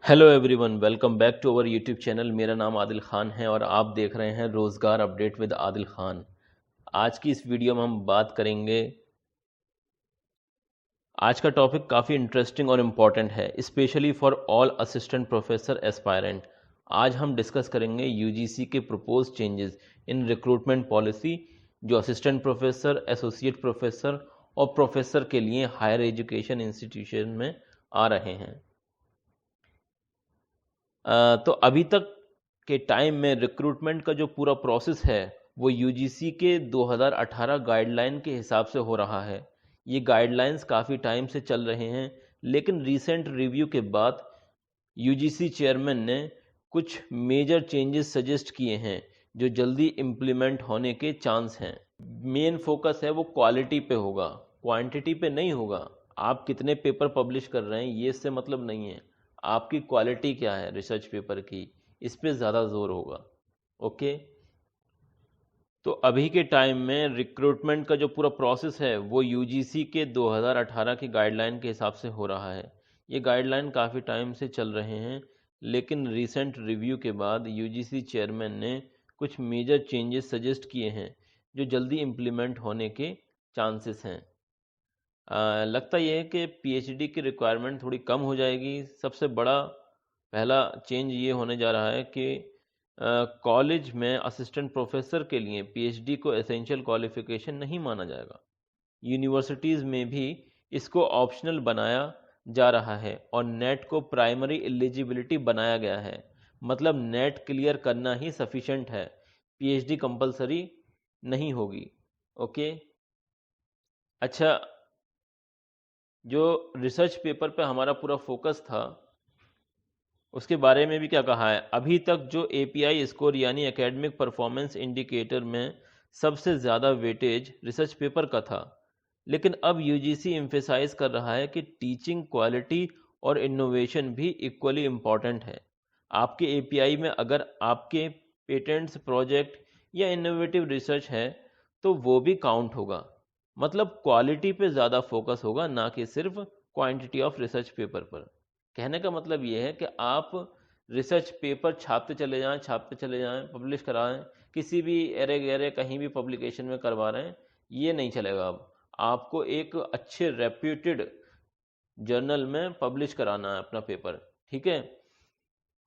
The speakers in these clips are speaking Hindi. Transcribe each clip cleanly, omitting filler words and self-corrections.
Hello everyone, welcome back to our YouTube channel. मेरा नाम आदिल खान है और आप देख रहे हैं रोज़गार अपडेट विद आदिल खान। आज की इस वीडियो में हम बात करेंगे। आज का टॉपिक काफ़ी इंटरेस्टिंग और इम्पॉर्टेंट है, specially for all assistant professor aspirant. आज हम डिस्कस करेंगे यूजीसी के propose changes in recruitment policy जो असिस्टेंट प्रोफेसर, एसोसिएट प्रोफेसर और प्रोफेसर के लिए हायर एजुकेशन इंस्टीट्यूशन में आ रहे हैं। तो अभी तक के टाइम में रिक्रूटमेंट का जो पूरा प्रोसेस है वो यूजीसी के 2018 गाइडलाइन के हिसाब से हो रहा है। ये गाइडलाइंस काफ़ी टाइम से चल रहे हैं, लेकिन रीसेंट रिव्यू के बाद यूजीसी चेयरमैन ने कुछ मेजर चेंजेस सजेस्ट किए हैं जो जल्दी इम्प्लीमेंट होने के चांस हैं। मेन फोकस है वो क्वालिटी पे होगा, क्वांटिटी पे नहीं होगा। आप कितने पेपर पब्लिश कर रहे हैं ये इससे मतलब नहीं है, आपकी क्वालिटी क्या है रिसर्च पेपर की, इस पे ज़्यादा जोर होगा। ओके, तो अभी के टाइम में रिक्रूटमेंट का जो पूरा प्रोसेस है वो यूजीसी के 2018 की गाइडलाइन के हिसाब से हो रहा है। ये गाइडलाइन काफ़ी टाइम से चल रहे हैं, लेकिन रीसेंट रिव्यू के बाद यूजीसी चेयरमैन ने कुछ मेजर चेंजेस सजेस्ट किए हैं जो जल्दी इम्प्लीमेंट होने के चांसेस हैं। लगता ये है कि पीएचडी की रिक्वायरमेंट थोड़ी कम हो जाएगी। सबसे बड़ा पहला चेंज ये होने जा रहा है कि कॉलेज में असिस्टेंट प्रोफेसर के लिए पीएचडी को एसेंशियल क्वालिफिकेशन नहीं माना जाएगा। यूनिवर्सिटीज़ में भी इसको ऑप्शनल बनाया जा रहा है और नेट को प्राइमरी एलिजिबिलिटी बनाया गया है। मतलब नेट क्लियर करना ही सफिशेंट है, पीएचडी कंपलसरी नहीं होगी। ओके, अच्छा, जो रिसर्च पेपर पे हमारा पूरा फोकस था उसके बारे में भी क्या कहा है। अभी तक जो एपीआई स्कोर यानी एकेडमिक परफॉर्मेंस इंडिकेटर में सबसे ज़्यादा वेटेज रिसर्च पेपर का था, लेकिन अब यूजीसी एम्फेसाइज कर रहा है कि टीचिंग क्वालिटी और इनोवेशन भी इक्वली इम्पॉर्टेंट है। आपके एपीआई में अगर आपके पेटेंट्स, प्रोजेक्ट या इनोवेटिव रिसर्च है तो वो भी काउंट होगा। मतलब क्वालिटी पे ज़्यादा फोकस होगा, ना कि सिर्फ क्वांटिटी ऑफ रिसर्च पेपर पर। कहने का मतलब ये है कि आप रिसर्च पेपर छापते चले जाएं, पब्लिश कराएं, किसी भी एरे गैरे कहीं भी पब्लिकेशन में करवा रहे हैं, ये नहीं चलेगा। अब आपको एक अच्छे रेप्यूटेड जर्नल में पब्लिश कराना है अपना पेपर, ठीक है।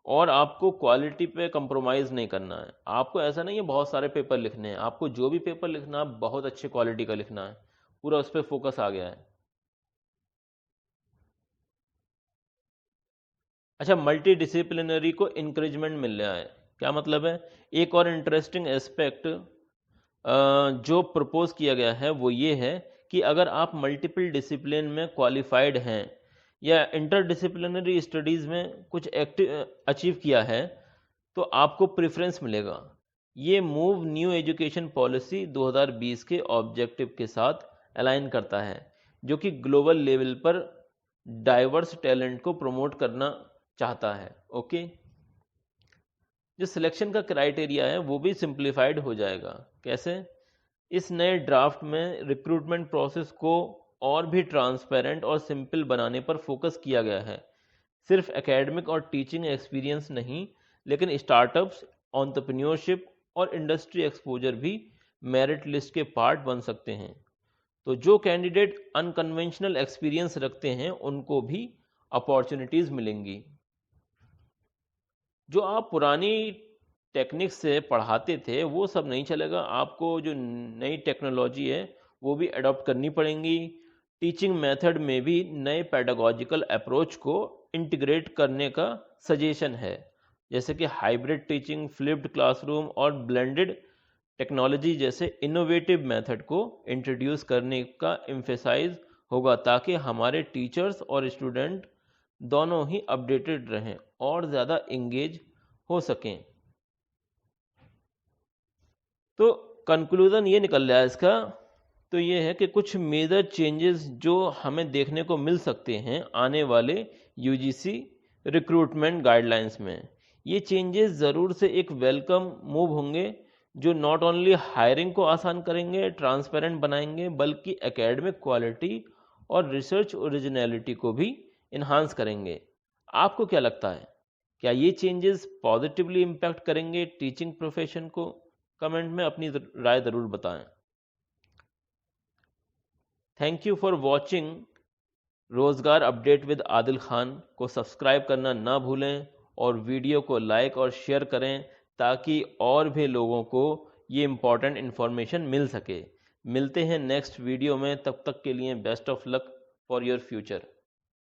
और आपको क्वालिटी पे कंप्रोमाइज़ नहीं करना है। आपको ऐसा नहीं है बहुत सारे पेपर लिखने हैं, आपको जो भी पेपर लिखना है बहुत अच्छे क्वालिटी का लिखना है। पूरा उस पर फोकस आ गया है। अच्छा, मल्टी डिसिप्लिनरी को इंकरेजमेंट मिल रहा है। क्या मतलब है? एक और इंटरेस्टिंग एस्पेक्ट जो प्रपोज किया गया है वो ये है कि अगर आप मल्टीपल डिसिप्लिन में क्वालिफाइड हैं या इंटरडिसिप्लिनरी स्टडीज़ में कुछ अचीव किया है तो आपको प्रेफरेंस मिलेगा। ये मूव न्यू एजुकेशन पॉलिसी 2020 के ऑब्जेक्टिव के साथ अलाइन करता है, जो कि ग्लोबल लेवल पर डाइवर्स टैलेंट को प्रमोट करना चाहता है। ओके, जो सिलेक्शन का क्राइटेरिया है वो भी सिंप्लीफाइड हो जाएगा। कैसे? इस नए ड्राफ्ट में रिक्रूटमेंट प्रोसेस को और भी ट्रांसपेरेंट और सिंपल बनाने पर फोकस किया गया है। सिर्फ एकेडमिक और टीचिंग एक्सपीरियंस नहीं, लेकिन स्टार्टअप्स, एंटरप्रेन्योरशिप और इंडस्ट्री एक्सपोजर भी मेरिट लिस्ट के पार्ट बन सकते हैं। तो जो कैंडिडेट अनकन्वेंशनल एक्सपीरियंस रखते हैं उनको भी अपॉर्चुनिटीज़ मिलेंगी। जो आप पुरानी टेक्निक्स से पढ़ाते थे वो सब नहीं चलेगा। आपको जो नई टेक्नोलॉजी है वो भी अडॉप्ट करनी पड़ेंगी। टीचिंग मेथड में भी नए पेडागोजिकल अप्रोच को इंटीग्रेट करने का सजेशन है, जैसे कि हाइब्रिड टीचिंग, फ्लिप्ड क्लासरूम और ब्लेंडेड टेक्नोलॉजी जैसे इनोवेटिव मेथड को इंट्रोड्यूस करने का एम्फेसाइज होगा, ताकि हमारे टीचर्स और स्टूडेंट दोनों ही अपडेटेड रहें और ज़्यादा इंगेज हो सकें। तो कंक्लूज़न ये निकल रहा है इसका, तो ये है कि कुछ मेजर चेंजेस जो हमें देखने को मिल सकते हैं आने वाले यूजीसी रिक्रूटमेंट गाइडलाइंस में। ये चेंजेस ज़रूर से एक वेलकम मूव होंगे जो नॉट ओनली हायरिंग को आसान करेंगे, ट्रांसपेरेंट बनाएंगे, बल्कि एकेडमिक क्वालिटी और रिसर्च ओरिजिनलिटी को भी इन्हांस करेंगे। आपको क्या लगता है, क्या ये चेंजेस पॉजिटिवली इम्पैक्ट करेंगे टीचिंग प्रोफेशन को? कमेंट में अपनी राय ज़रूर बताएं। थैंक यू फॉर वॉचिंग रोज़गार अपडेट विद आदिल खान को सब्सक्राइब करना ना भूलें और वीडियो को लाइक और शेयर करें ताकि और भी लोगों को ये इम्पॉर्टेंट इन्फॉर्मेशन मिल सके। मिलते हैं नेक्स्ट वीडियो में, तब तक के लिए best of luck for your future.